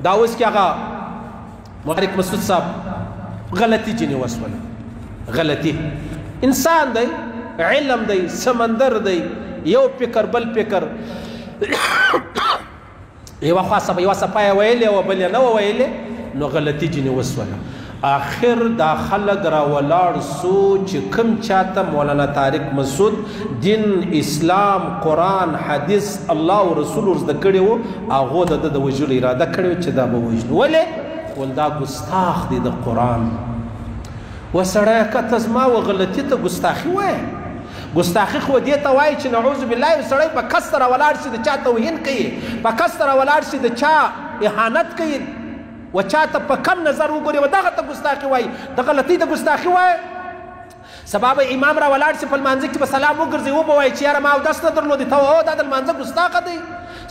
دا اوس کې هغه مبارک مسعود صاحب غلطي ځینې وسوله غلطي انسان دی علم دی سمندر دی یو فکر بل فکر یوه خوا صفا یې ویلې او بل یې نه ویلې نو غلطي ځینې وسوله آخر دا خلق را ولاړ سو چې کوم چاته مولانا طارق مسعود دین اسلام قرآن حدیث الله او رسول ورزده کړي وو هغو د وژلو اراده کړې وه چې دا به وژنو ولې ول دا ګستاخ دی د قرآن و سړی که ته زما و غلطي ته ګستاخي وایه ګستاخي خو دې ته وایي چې نعوذ بالله سړی په کس سره ولاړ شي د چا توهین کوي په کس سره ولاړ شي د چا اهانت کوي و چاته په کم نظر وګوري و دغه ته ګستاخي وایي د غلطۍ ته ګستاخي وایي سبا به امام را ولاړ شي په لمانځه کې به سلام وګرځي و به وایي چې یاره ما اودس نه درلودې ته هو دا د لمانځه ګستاخه دی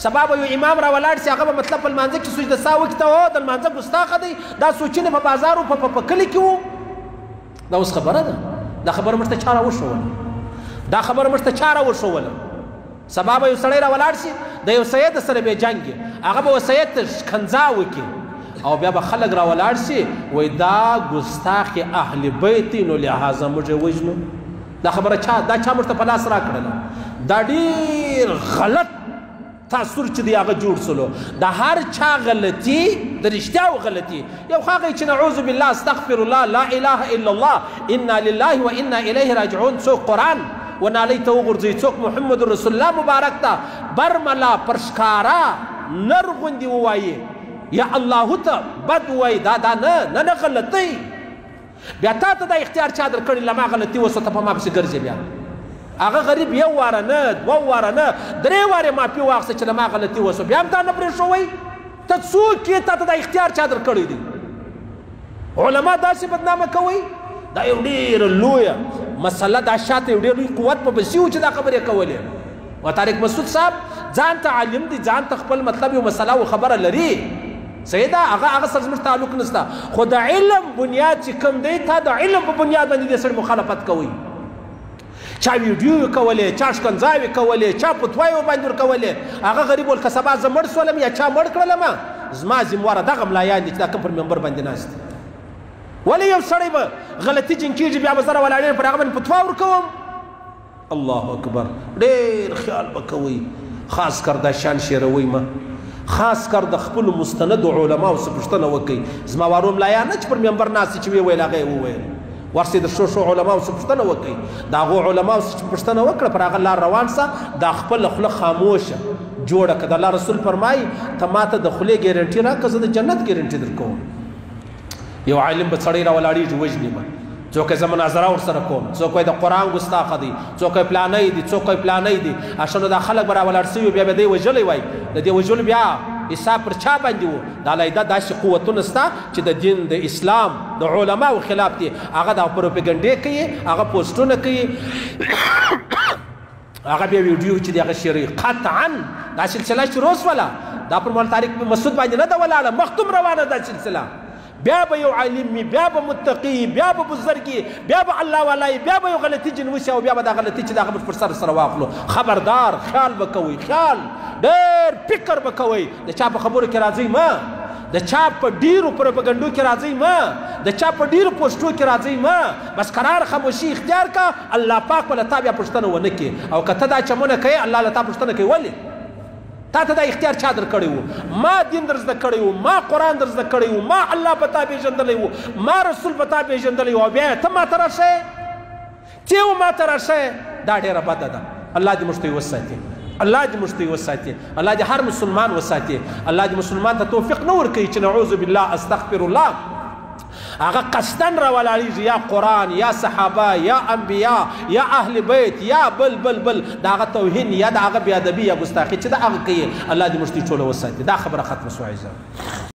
سبا به یو امام را ولاړ شي هغه به مطلب په لمانځه کې سجده سا وکړي ته هو د لمانځه ګستاخه دی دا سوچونه په بازار او په کلي کې وو دا اوس خبره ده دا خبره موږ ته چا راوښوله دا خبره موږ ته چا راوښوله سبا به یو سړی را ولاړ شي د یو سید سره به جنګ هغه به سید ته ښکنځا وکړي او بیا به خلک را ولاړ شي وایي دا ګستاخ اهل بیت نو لهذا موږ یې وژنو دا خبره دا چا موږ ته په لاس راکړله دا ډېر غلط تاثر چې دی هغه جوړ سلو د هر چا غلطي د رښتیاو غلطي یو خو هغه چې نعوذ بالله استغفر الله لا اله الا الله انا لله و انا الیه راجعون څوک قرآن و نالۍ ته وغورځوي څوک محمد رسول الله مبارک ته برملا پر ښکاره نر غوندې ووایي یا الله ته بد وایي دا نه غلطۍ بیا تا ته دا اختیار چا در کړي له ما غلطي وسو ته په ما پسې ګرځې بیا هغه غریب یو واره نه دوه واره نه درې وارې معافي واخیسته چې له ما غلطي وسو بیا هم تا نه پرېښوی ته څوک یې تا ته دا اختیار چا در کړی دی علما داسې بدنامه کوئ دا یو ډېره لویه مسله دا شاته یو ډېر لوی قوت په بسي و چې دا خبرې کولې و طارق مسعود صاحب ځان ته عالم دی ځان ته خپل مطلب یو مسله و خبره لري سیده هغه سره زموږ تعلق نشته خو د علم بنیاد چې کوم دی تا د علم په بنیاد باندې د سړي مخالفت کوئ چا ویډیو کولې چا ښکنځاوې کولې چا فتواې ورباندې ورکولې هغه غریب ول که سبا زه مړ سولم یا چا مړ کړلم زما ذمواره دغه ملایان دي چې دا کوم پر منبر باندې ناست دي ولې یو سړی به غلطي جنګ کېږي بیا به زه راولاړېږم پر هغه باندې فتوا ورکوم الله اکبر ډېر خیال به کوئ خاص کر دا شان شیروئ مه خاص کر د خپلو مستندو علماو څه پوښتنه وکړئ زما وارو ملایان نه چې پر منبر ناست چې ویې ویل هغه یې وویل ورسې د ښو علماو څه پوښتنه وکړئ د هغو علماو څه چې پوښتنه وکړه پر هغه لار روان سه دا خپله خوله خاموشه جوړه که د الله رسول فرمایي ته ما ته د خولې ګارنټي راکړه زه د جنت ګارنټي در کوم یو عالم به سړی راولاړېږي وژني به څوک یې زه مناظره ورسره کوم څوک وایي د قرآن ګستاخه دی څوک وایي پلانی دی څوک وایي پلانی دی اشنو دا خلک به راولاړ سوي بیا به دی وژلی وایي د دې وژلو بیا حساب پر چا باندې و دا علیحده داسې قوتونه شته چې د دین د اسلام د علماو خلاف دي هغه دا پروپیګنډې کوي هغه پوسټونه کوي هغه بیا ویډیو چې دی هغه شیروي قطعا دا سلسله شروع شوله دا پر مولانا طارق مسعود باندې نه ده ولاړه مختوم روانه دا سلسله بیا به یو عالم بیا به متقي بیا به بزرګي بیا به الله والای بیا به یو غلطي جن وشي او بیا به دا غلطي چې دا خبر پر سر سره واخلو خبردار خیال به کوئ خیال ډېر فکر به کوئ د چا په خبرو کې راځئ مه د چا په ډیرو پروپاګنډو کې راځئ مه د چا په ډیرو پوسټو کې راځئ مه بس قرار خاموشي اختیار کا الله پاک به له تا بیا پوښتنه ونه کړي او که ته دا چمونه کوې الله له تا پوښتنه کوي ولې تا ته دا اختیار چا در کړی و ما دین در زده کړی و ما قرآن در زده کړی و ما الله په تا پېژندلی و ما رسول په تا پېژندلی و بیا ته ما ته راشئ ته ما ته راشئ دا ډېره بده ده الله دې موږ ته یې وساتي الله دې موږ ته یې وساتي الله دې هر مسلمان وساتي الله دې مسلمان ته توفیق نه ورکوي چې نعوذ بالله استغفر الله هغه قصدن راولاړېږي یا قرآن یا صحابه یا انبیا یا اهل بیت یا بل د هغه توهین یا د هغه بې ادبي یا ګستاخي چې د هغه کوي الله دې موږ ته یې ټوله وساتي دا خبره ختمه شوه عزیزان